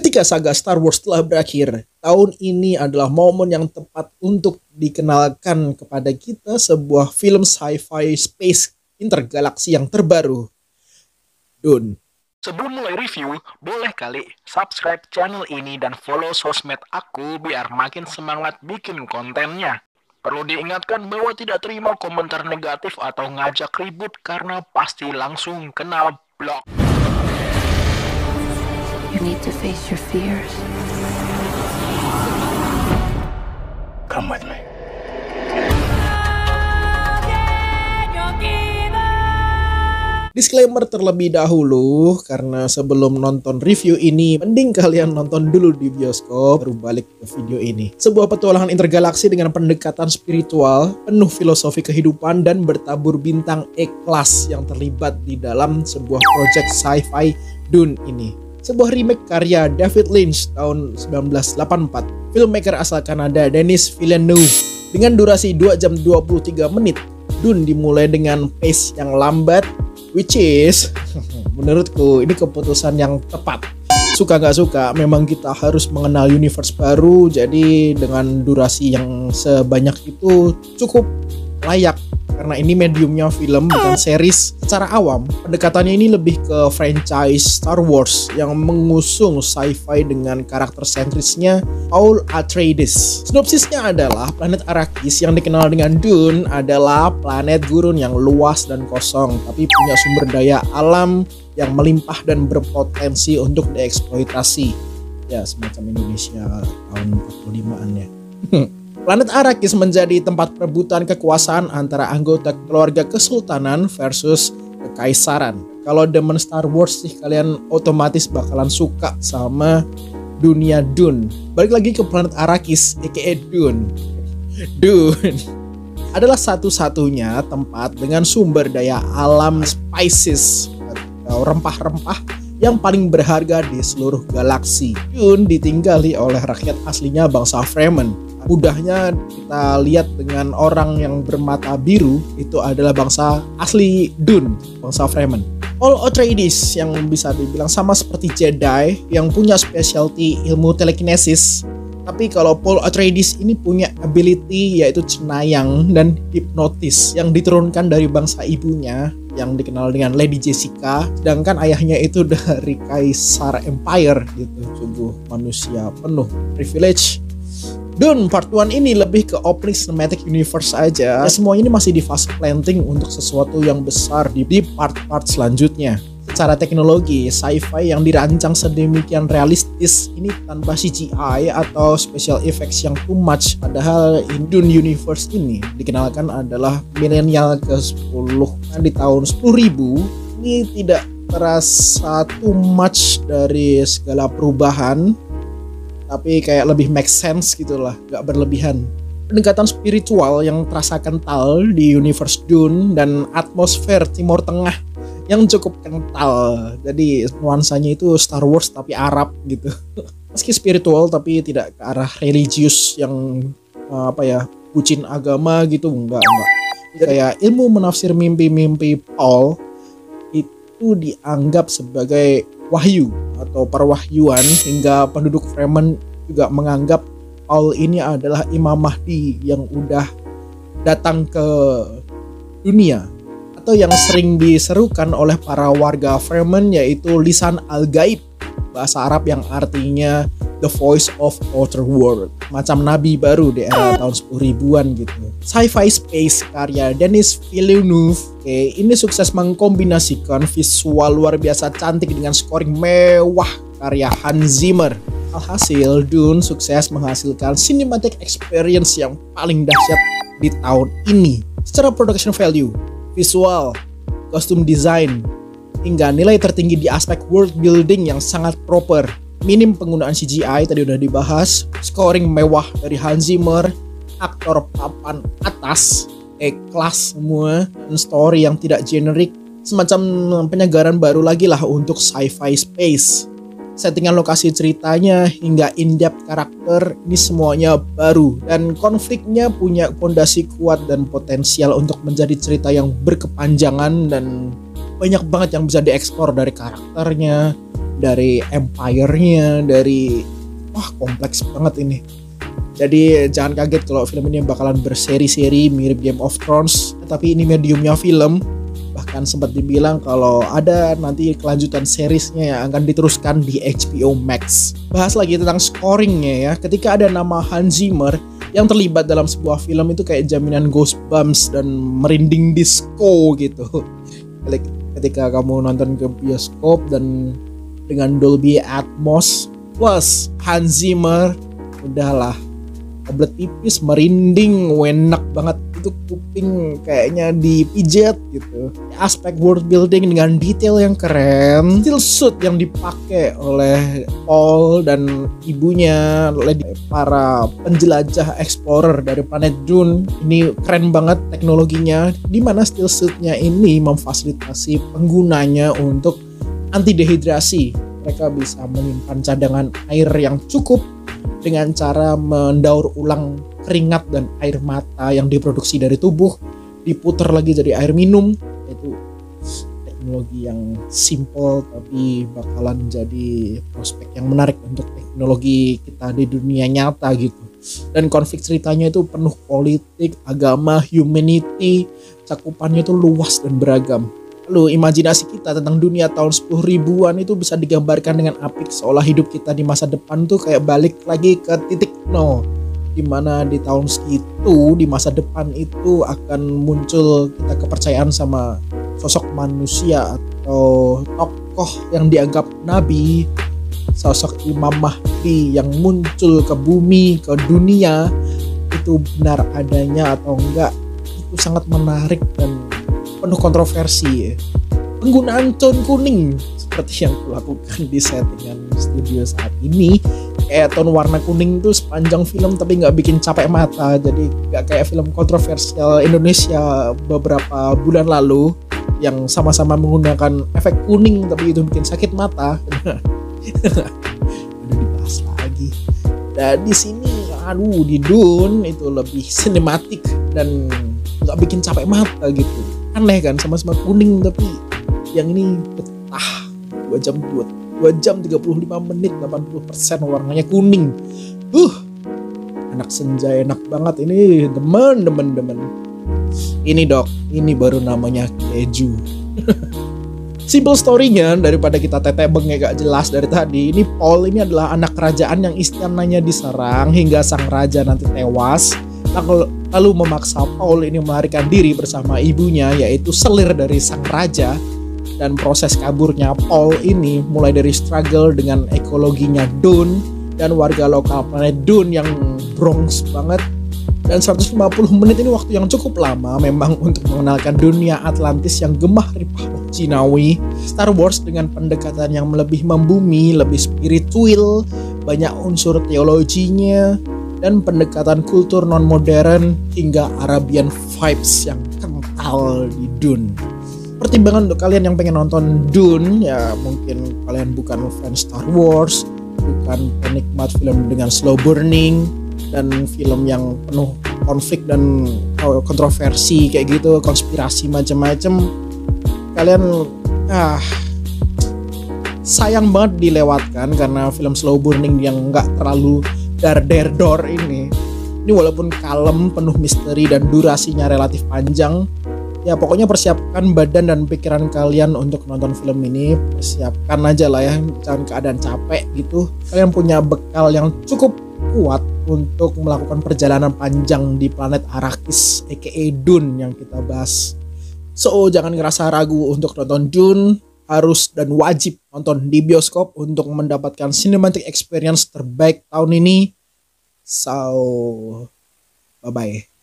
Ketika saga Star Wars telah berakhir, tahun ini adalah momen yang tepat untuk dikenalkan kepada kita sebuah film sci-fi space intergalaksi yang terbaru, Dune. Sebelum mulai review, boleh kali subscribe channel ini dan follow sosmed aku biar makin semangat bikin kontennya. Perlu diingatkan bahwa tidak terima komentar negatif atau ngajak ribut karena pasti langsung kena blok. You need to face your fears. Come with me. Disclaimer terlebih dahulu, karena sebelum nonton review ini, mending kalian nonton dulu di bioskop, baru balik ke video ini. Sebuah petualangan intergalaksi dengan pendekatan spiritual, penuh filosofi kehidupan, dan bertabur bintang E-kelas yang terlibat di dalam sebuah project sci-fi Dune ini. Sebuah remake karya David Lynch tahun 1984. Filmmaker asal Kanada Denis Villeneuve. Dengan durasi 2 jam 23 menit, Dune dimulai dengan pace yang lambat, which is menurutku ini keputusan yang tepat. Suka gak suka, memang kita harus mengenal universe baru. Jadi dengan durasi yang sebanyak itu cukup layak, karena ini mediumnya film bukan series. Secara awam, pendekatannya ini lebih ke franchise Star Wars yang mengusung sci-fi dengan karakter sentrisnya Paul Atreides. Sinopsisnya adalah planet Arrakis yang dikenal dengan Dune adalah planet gurun yang luas dan kosong, tapi punya sumber daya alam yang melimpah dan berpotensi untuk dieksploitasi. Ya, semacam Indonesia tahun 45-an ya. Planet Arrakis menjadi tempat perebutan kekuasaan antara anggota keluarga kesultanan versus kekaisaran. Kalau demen Star Wars sih, kalian otomatis bakalan suka sama dunia Dune. Balik lagi ke planet Arrakis, aka Dune. Dune adalah satu-satunya tempat dengan sumber daya alam spices atau rempah-rempah yang paling berharga di seluruh galaksi. Dune ditinggali oleh rakyat aslinya bangsa Fremen. Mudahnya kita lihat dengan orang yang bermata biru, itu adalah bangsa asli Dune, bangsa Fremen. Paul Atreides yang bisa dibilang sama seperti Jedi yang punya specialty ilmu telekinesis. Tapi kalau Paul Atreides ini punya ability yaitu cenayang dan hipnotis yang diturunkan dari bangsa ibunya yang dikenal dengan Lady Jessica, sedangkan ayahnya itu dari Kaisar Empire gitu. Sungguh manusia penuh privilege. Dune Part 1 ini lebih ke opening cinematic universe aja. Ya, semua ini masih di fase planting untuk sesuatu yang besar di part-part selanjutnya. Secara teknologi, sci-fi yang dirancang sedemikian realistis ini tanpa CGI atau special effects yang too much. Padahal Dune Universe ini dikenalkan adalah milenial ke-10 di tahun 10.000. Ini tidak terasa too much dari segala perubahan, tapi kayak lebih make sense gitulah, gak berlebihan. Pendekatan spiritual yang terasa kental di universe Dune dan atmosfer Timur Tengah yang cukup kental. Jadi nuansanya itu Star Wars tapi Arab gitu. Meski spiritual tapi tidak ke arah religius yang bucin agama gitu, enggak. Kayak ilmu menafsir mimpi-mimpi Paul itu dianggap sebagai wahyu atau perwahyuan, hingga penduduk Fremen juga menganggap Paul ini adalah Imam Mahdi yang udah datang ke dunia, atau yang sering diserukan oleh para warga Fremen yaitu lisan al-gaib, bahasa Arab yang artinya the voice of outer world, macam nabi baru di era tahun 10.000-an gitu. Sci-fi space karya Denis Villeneuve ini sukses mengkombinasikan visual luar biasa cantik dengan scoring mewah karya Hans Zimmer. Alhasil, Dune sukses menghasilkan cinematic experience yang paling dahsyat di tahun ini. Secara production value, visual, kostum design, hingga nilai tertinggi di aspek world building yang sangat proper. Minim penggunaan CGI tadi udah dibahas, scoring mewah dari Hans Zimmer, aktor papan atas, kelas semua, dan story yang tidak generik, semacam penyegaran baru lagi lah untuk sci-fi space. Settingan lokasi ceritanya hingga in-depth karakter ini semuanya baru, dan konfliknya punya fondasi kuat dan potensial untuk menjadi cerita yang berkepanjangan, dan banyak banget yang bisa dieksplor dari karakternya, dari empire-nya, dari kompleks banget ini. Jadi jangan kaget kalau film ini bakalan berseri-seri mirip Game of Thrones, tapi ini mediumnya film. Bahkan sempat dibilang kalau ada nanti kelanjutan seriesnya yang akan diteruskan di HBO Max. Bahas lagi tentang scoringnya ya. Ketika ada nama Hans Zimmer yang terlibat dalam sebuah film itu kayak jaminan goosebumps dan merinding disco gitu. Ketika kamu nonton ke bioskop dan dengan Dolby Atmos plus Hans Zimmer, udahlah tablet tipis, merinding, enak banget. Itu kuping kayaknya dipijat gitu. Aspek world building dengan detail yang keren, still suit yang dipakai oleh Paul dan ibunya, oleh para penjelajah explorer dari planet Dune, ini keren banget teknologinya, dimana still suitnya ini memfasilitasi penggunanya untuk anti dehidrasi. Mereka bisa menyimpan cadangan air yang cukup dengan cara mendaur ulang keringat dan air mata yang diproduksi dari tubuh, diputar lagi jadi air minum. Itu teknologi yang simple tapi bakalan jadi prospek yang menarik untuk teknologi kita di dunia nyata gitu. Dan konflik ceritanya itu penuh politik, agama, humanity, cakupannya itu luas dan beragam. Lalu imajinasi kita tentang dunia tahun 10 ribuan itu bisa digambarkan dengan apik, seolah hidup kita di masa depan tuh kayak balik lagi ke titik nol, dimana di tahun segitu, di masa depan itu akan muncul kita kepercayaan sama sosok manusia atau tokoh yang dianggap nabi, sosok Imam Mahdi yang muncul ke bumi, ke dunia, itu benar adanya atau enggak. Itu sangat menarik dan penuh kontroversi ya. Penggunaan tone kuning seperti yang kulakukan di settingan studio saat ini, kayak tone warna kuning tuh sepanjang film tapi nggak bikin capek mata. Jadi nggak kayak film kontroversial Indonesia beberapa bulan lalu yang sama-sama menggunakan efek kuning tapi itu bikin sakit mata. Udah dibahas lagi. Dan di sini di Dune itu lebih sinematik dan nggak bikin capek mata gitu. Aneh kan, sama-sama kuning tapi yang ini betah 2 jam 35 menit, 80% warnanya kuning. Anak senja enak banget ini, demen. Ini dok, ini baru namanya keju. Simple story-nya, daripada kita tetek bengek gak jelas dari tadi. Ini Paul ini adalah anak kerajaan yang istananya diserang hingga sang raja nanti tewas. Lalu memaksa Paul ini melarikan diri bersama ibunya, yaitu selir dari sang raja. Dan proses kaburnya Paul ini mulai dari struggle dengan ekologinya Dune dan warga lokal planet Dune yang Bronx banget. Dan 150 menit ini waktu yang cukup lama memang untuk mengenalkan dunia Atlantis yang gemah ripah Jinawi. Star Wars dengan pendekatan yang lebih membumi, lebih spiritual, banyak unsur teologinya, dan pendekatan kultur non-modern hingga Arabian vibes yang kental di Dune. Pertimbangan untuk kalian yang pengen nonton Dune, ya mungkin kalian bukan fans Star Wars, bukan penikmat film dengan slow burning dan film yang penuh konflik dan kontroversi kayak gitu, konspirasi macam-macam. Kalian sayang banget dilewatkan karena film slow burning yang nggak terlalu dar-der-dor ini walaupun kalem, penuh misteri dan durasinya relatif panjang. Ya pokoknya persiapkan badan dan pikiran kalian untuk nonton film ini. Persiapkan aja lah ya, jangan keadaan capek gitu. Kalian punya bekal yang cukup kuat untuk melakukan perjalanan panjang di planet Arrakis aka Dune yang kita bahas. So jangan ngerasa ragu untuk nonton Dune. Harus dan wajib nonton di bioskop untuk mendapatkan cinematic experience terbaik tahun ini. So bye-bye.